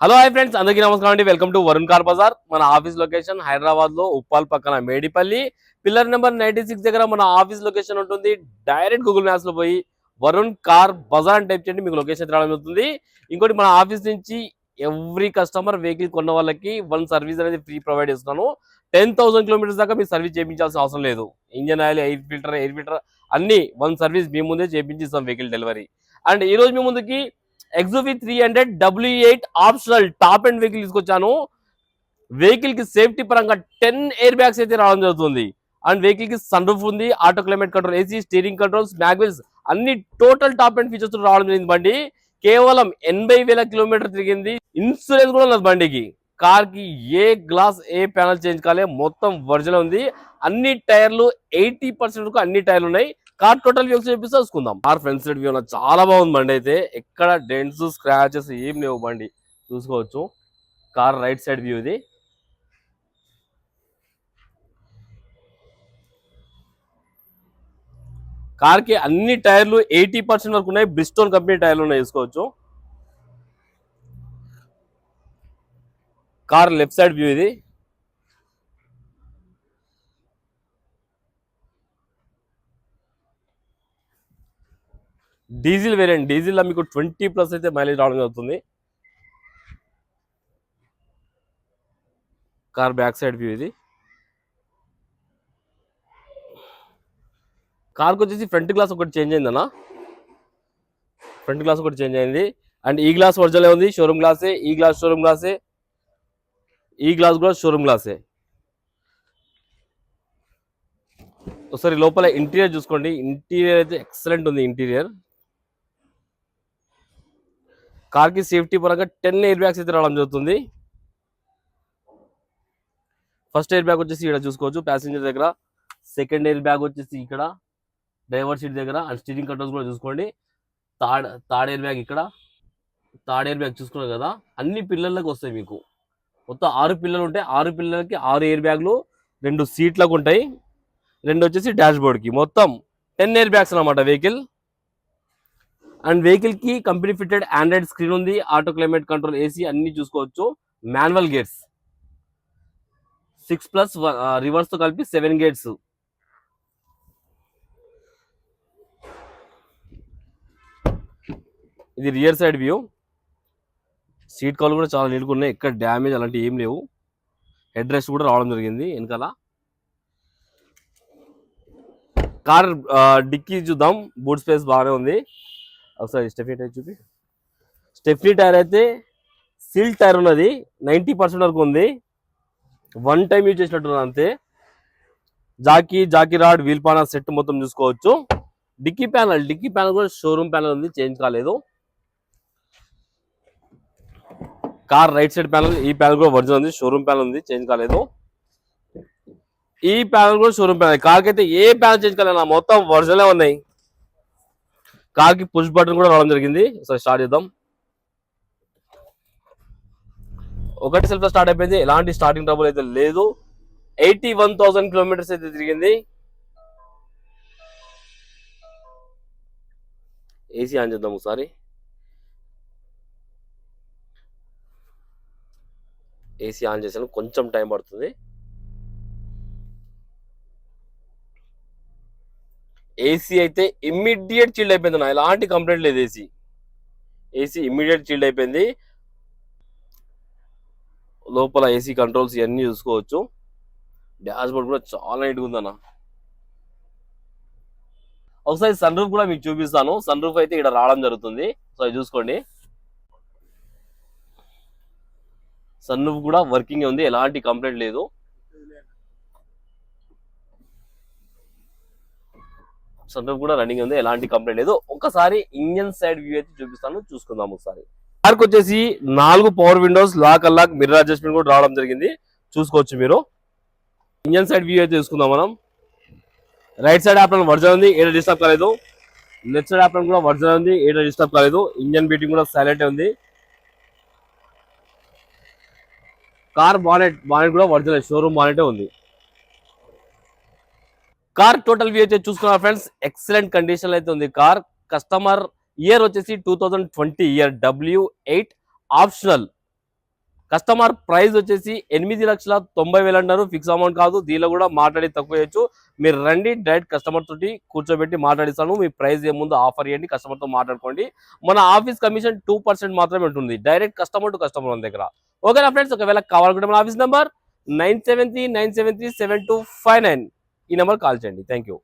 Hello hi friends, అందరికీ నమస్కారం అండి. Welcome to Varun car Bazaar. మన ఆఫీస్ లొకేషన్ హైదరాబాద్ లో ఉప్పాల్ పక్కన మేడిపల్లి పిల్లర్ నెంబర్ 96 దగ్గర మన ఆఫీస్ లొకేషన్ ఉంటుంది. డైరెక్ట్ గూగుల్ మ్యాప్స్ లో పోయి వరుణ్ కార్ బజార్ అని టైప్ చేయండి, మీకు లొకేషన్ రావడం అవుతుంది. ఇంకోటి, మన ఆఫీస్ నుంచి ఎవ్రీ కస్టమర్ వెహికల్ కొన్న వాళ్ళకి వన్ సర్వీస్ అనేది ఫ్రీ ప్రొవైడ్ చేస్తున్నాను. 10,000 కిలోమీటర్స్ దాకా మీరు సర్వీస్ చేయించాల్సిన అవసరం లేదు. ఇంజన్ ఆయిల్, ఎయిర్ ఫిల్టర్ అన్ని వన్ సర్వీస్ మీ ముందే చేయించి ఇస్తాం వెహికల్ డెలివరీ. అండ్ ఈ రోజు మీ ముందుకి XUV 300 W8 optional top and vehicle తీసుకొచ్చాను. వెహికల్ కి సేఫ్టీ పరంగా 10 ఎయిర్ బ్యాగ్స్ అయితే రావడం జరుగుతుంది. అండ్ వెహికల్ కి సన్ రూఫ్ ఉంది, auto climate control, AC, steering controls, mag wheels అన్ని టోటల్ టాప్ అండ్ ఫీచర్స్ రావడం జరిగింది. బండి కేవలం 80,000 కిలోమీటర్ తిరిగింది. ఇన్సూరెన్స్ కూడా ఉన్నది బండికి. కార్ కి ఏ గ్లాస్, ఏ ప్యానల్ చేంజ్ కాలే, మొత్తం ఒరిజినల్ ఉంది. అన్ని టైర్లు 80% వరకు అన్ని టైర్లు ఉన్నాయి. కార్ టోటల్ వ్యూ చూపిస్తే చూసుకుందాం. కార్ ఫ్రంట్ సైడ్ వ్యూ చాలా బాగుంది. బండి అయితే ఎక్కడ డెంట్స్, స్క్రాచెస్ ఏం లేవు. బండి చూసుకోవచ్చు. కార్ రైట్ సైడ్ వ్యూ ఇది. కార్ కి అన్ని టైర్లు 80% వరకు ఉన్నాయి. బ్రిస్టోన్ కంపెనీ టైర్లు ఉన్నాయి, చూసుకోవచ్చు. కార్ లెఫ్ట్ సైడ్ వ్యూ ఇది. డీజిల్ వేరియంట్, డీజిల్ లో మీకు 20+ అయితే మైలేజ్ రావడం జరుగుతుంది. కార్ బ్యాక్ సైడ్ వ్యూ ఇది. కార్కి వచ్చేసి ఫ్రంట్ గ్లాస్ ఒకటి చేంజ్ అయిందన్నా. ఫ్రంట్ గ్లాస్ ఒకటి చేంజ్ అయింది. అండ్ ఈ గ్లాస్ ఒరిజినల్ ఉంది, షోరూమ్ గ్లాసే. ఈ గ్లాస్ షోరూమ్ గ్లాసే. ఈ గ్లాస్ కూడా షోరూమ్ గ్లాసే. ఒకసారి లోపల ఇంటీరియర్ చూసుకోండి. ఇంటీరియర్ అయితే ఎక్సలెంట్ ఉంది. ఇంటీరియర్ కార్కి సేఫ్టీ పరంగా 10 ఎయిర్ బ్యాగ్స్ అయితే రావడం జరుగుతుంది. ఫస్ట్ ఎయిర్ బ్యాగ్ వచ్చేసి ఇక్కడ చూసుకోవచ్చు, ప్యాసింజర్ దగ్గర. సెకండ్ ఎయిర్ బ్యాగ్ వచ్చేసి ఇక్కడ డ్రైవర్ సీట్ దగ్గర. అండ్ స్టీరింగ్ కంట్రోల్స్ కూడా చూసుకోండి. థర్డ్ ఎయిర్ బ్యాగ్ ఇక్కడ. థర్డ్ ఎయిర్ బ్యాగ్ చూసుకున్నారు కదా, అన్ని పిల్లర్లకు వస్తాయి మీకు. మొత్తం 6 పిల్లలు ఉంటాయి. 6 పిల్లలకి 6 ఎయిర్ బ్యాగ్లు, 2 సీట్లకు ఉంటాయి, 2 వచ్చేసి డాష్ బోర్డ్కి. మొత్తం 10 ఎయిర్ బ్యాగ్స్ అన్నమాట వెహికల్. అండ్ వెహికల్ కి కంపెనీ ఫిటెడ్ ఆండ్రాయిడ్ స్క్రీన్ ఉంది, ఆటో క్లైమేట్ కంట్రోల్, AC అన్ని చూసుకోవచ్చు. మాన్యువల్ గేట్స్ 6+ రివర్స్ తో కలిపి 7 గేట్స్. ఇది రియర్ సైడ్ వ్యూ. సీట్ కవర్లు కూడా చాలా నీట్గా ఉన్నాయి, ఎక్కడ డ్యామేజ్ అలాంటివి ఏం లేవు. హెడ్ రెస్ట్ కూడా రావడం జరిగింది వెనకాల. కార్ డిక్కీ చూద్దాం. బూట్ స్పేస్ బాగానే ఉంది. ఒకసారి స్టెఫ్నీ టైర్ చూపి. స్టెఫ్నీ టైర్ అయితే సిల్ టైర్ ఉన్నది, 90% వరకు ఉంది. 1 టైం యూజ్ చేసినట్టున్నది అంతే. జాకీ రాడ్, వీల్ పానా సెట్ మొత్తం చూసుకోవచ్చు. డిక్కీ ప్యానల్ కూడా షోరూమ్ ప్యానల్ ఉంది, చేంజ్ కాలేదు. కార్ రైట్ సైడ్ ప్యానల్, ఈ ప్యానల్ కూడా ఒరిజినల్ ఉంది, షోరూమ్ ప్యానల్ ఉంది, చేంజ్ కాలేదు. ఈ ప్యానల్ కూడా షోరూమ్ ప్యానల్. కార్కి అయితే ఏ ప్యానల్ చేంజ్ కాలేదు, మొత్తం ఒరిజినల్ ఉన్నాయి. కార్ కి పుష్ బటన్ కూడా రావడం జరిగింది. ఒకసారి స్టార్ట్ చేద్దాం. ఒకటి సెల్ఫ్ స్టార్ట్ అయిపోయింది, ఎలాంటి స్టార్టింగ్ ట్రబుల్ అయితే లేదు. 81,000 కిలోమీటర్స్ అయితే తిరిగింది. AC ఆన్ చేద్దాం ఒకసారి. AC ఆన్ చేసాను, కొంచెం టైం పడుతుంది. AC అయితే ఇమ్మీడియట్ చిల్డ్ అయిపోయింది నా, ఎలాంటి కంప్లైంట్ లేదు. AC ఇమ్మీడియట్ చిల్డ్ అయిపోయింది. లోపల AC కంట్రోల్స్ ఇవన్నీ చూసుకోవచ్చు. డాష్ బోర్డ్ కూడా చాలా నీట్గా ఉందన్న. ఒకసారి సన్ రూఫ్ కూడా మీకు చూపిస్తాను. సన్ రూఫ్ అయితే ఇక్కడ రావడం జరుగుతుంది, సో అది చూసుకోండి. సన్ రూఫ్ కూడా వర్కింగ్ ఉంది, ఎలాంటి కంప్లైంట్ లేదు. సన్ రూఫ్ కూడా రన్నింగ్ ఉంది, ఎలాంటి కంప్లైంట్ లేదు. ఒకసారి ఇంజన్ సైడ్ వ్యూ అయితే చూపిస్తాను, చూసుకుందాం ఒకసారి. కార్కి వచ్చేసి 4 power windows, lock unlock, mirror adjustment కూడా రావడం జరిగింది, చూసుకోవచ్చు మీరు. ఇంజన్ సైడ్ వ్యూ అయితే చూసుకుందాం మనం. రైట్ సైడ్ యాప్రన్ ఒరిజినల్ ఉంది, ఏడ డిస్టర్బ్ కాలేదు. లెఫ్ట్ సైడ్ యాప్రన్ కూడా ఒరిజినల్ ఉంది, ఏడ డిస్టర్బ్ కాలేదు. ఇంజన్ బీటింగ్ కూడా సైలెంట్ ఉంది. కార్ బానెట్ కూడా ఒరిజినల్ షోరూమ్ బానెటే ఉంది. కార్ టోటల్ వ్యూ అయితే చూసుకున్నారు ఫ్రెండ్స్, ఎక్సలెంట్ కండిషన్ అయితే ఉంది కార్. కస్టమర్ ఇయర్ వచ్చేసి 2020 year, W8 optional. Customer price వచ్చేసి 8,90,000 అంటారు. ఫిక్స్ అమౌంట్ కాదు, దీనిలో కూడా మాట్లాడి తక్కువ చేయొచ్చు. మీరు రండి, డైరెక్ట్ కస్టమర్ తోటి కూర్చోబెట్టి మాట్లాడిస్తాను. మీ ప్రైస్ ఏముందో ఆఫర్ ఇవ్వండి, కస్టమర్ తో మాట్లాడుకోండి. మన ఆఫీస్ కమిషన్ 2% మాత్రమే ఉంటుంది, డైరెక్ట్ కస్టమర్ టు కస్టమర్ మన దగ్గర. ఓకేనా ఫ్రెండ్స్, ఒకవేళ కావాలనుకుంటే మన ఆఫీస్ నెంబర్ 973973759 ఈ నెంబర్ కాల్ చేయండి. Thank you.